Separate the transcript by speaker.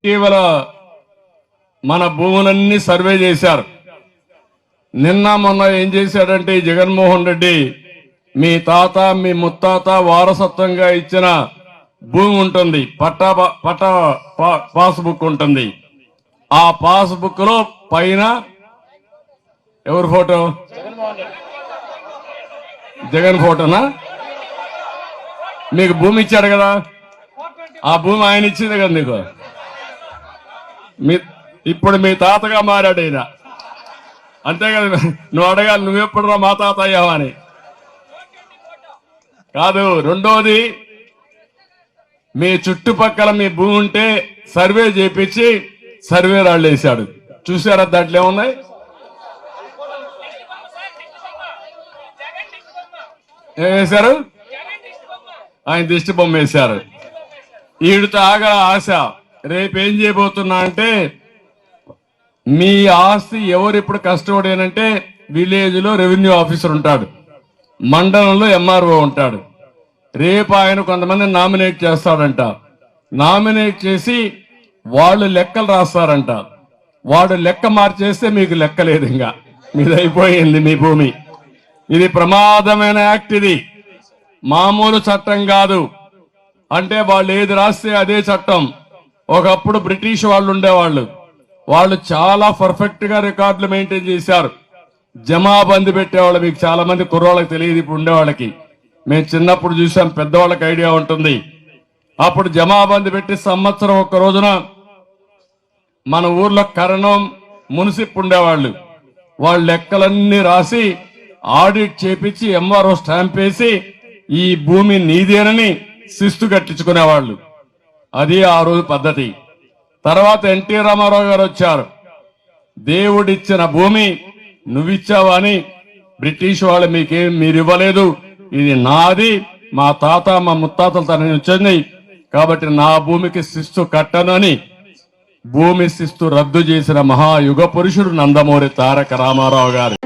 Speaker 1: ఇటీవల మన భూములన్నీ సర్వే చేశారు. నిన్న మొన్న ఏం చేశాడంటే ఈ జగన్మోహన్ రెడ్డి మీ తాత మీ ముత్తాత వారసత్వంగా ఇచ్చిన భూమి ఉంటుంది, పట్టా పాస్బుక్ ఉంటుంది. ఆ పాస్బుక్ లో పైన ఎవరి ఫోటో? జగన్ ఫోటోనా? మీకు భూమి ఇచ్చాడు కదా, ఆ భూమి ఆయన ఇచ్చింది కదా నీకు. ఇప్పుడు మీ తాతగా మారాడు ఆయన, అంతే కదా. నువ్వు అడగాలి, నువ్వెప్పుడురా మా తాత అయ్యావా అని కాదు. రెండోది, మీ చుట్టుపక్కల మీ భూమి ఉంటే సర్వే చేపించి సర్వే రాళ్ళు వేశాడు. చూసారా దాంట్లో ఏమున్నాయి? ఏం వేశారు? ఆయన దిష్టి బొమ్మ వేశారు. ఈడితో ఆగా ఆశ. రేపేం చేయబోతున్నా అంటే, మీ ఆస్తి ఎవరు ఇప్పుడు కష్టపడేనంటే విలేజ్ లో రెవెన్యూ ఆఫీసర్ ఉంటాడు, మండలంలో ఎంఆర్ఓ ఉంటాడు. రేపు ఆయన కొంతమంది నామినేట్ చేస్తాడంట. నామినేట్ చేసి వాళ్ళు లెక్కలు రాస్తారంట. వాడు లెక్క మార్చేస్తే మీకు లెక్క లేదు, ఇంకా మీది అయిపోయింది మీ భూమి. ఇది ప్రమాదమైన యాక్ట్. ఇది మామూలు చట్టం కాదు. అంటే వాళ్ళు ఏది రాస్తే అదే చట్టం. ఒకప్పుడు బ్రిటిష్ వాళ్ళు ఉండేవాళ్ళు, వాళ్ళు చాలా పర్ఫెక్ట్ గా రికార్డులు మెయింటైన్ చేశారు. జమాబందీ పెట్టేవాళ్ళు. మీకు చాలా మంది కుర్రోళ్ళకి తెలియదు, ఇప్పుడు ఉండేవాళ్ళకి. మేము చిన్నప్పుడు చూసాం, పెద్దవాళ్ళకి ఐడియా ఉంటుంది. అప్పుడు జమాబందీ పెట్టి సంవత్సరం ఒక్క రోజున మన ఊర్లో కరణం మున్సిప్ ఉండేవాళ్ళు. వాళ్ళ లెక్కలన్నీ రాసి ఆడిట్ చేపించి ఎంఆర్ఓ స్టాంప్ వేసి ఈ భూమి నీదేనని శిస్తు కట్టించుకునేవాళ్ళు. అది ఆ రోజు పద్ధతి. తర్వాత ఎన్టీ రామారావు గారు వచ్చారు. దేవుడిచ్చిన భూమి నువ్విచ్చావా అని బ్రిటిష్ వాళ్ళు మీరు ఇవ్వలేదు, ఇది నాది, మా తాత మా ముత్తాతల తన వచ్చింది కాబట్టి నా భూమికి శిస్తు కట్టను అని భూమి శిస్తు రద్దు చేసిన మహాయుగ పురుషుడు నందమూరి తారక రామారావు గారు.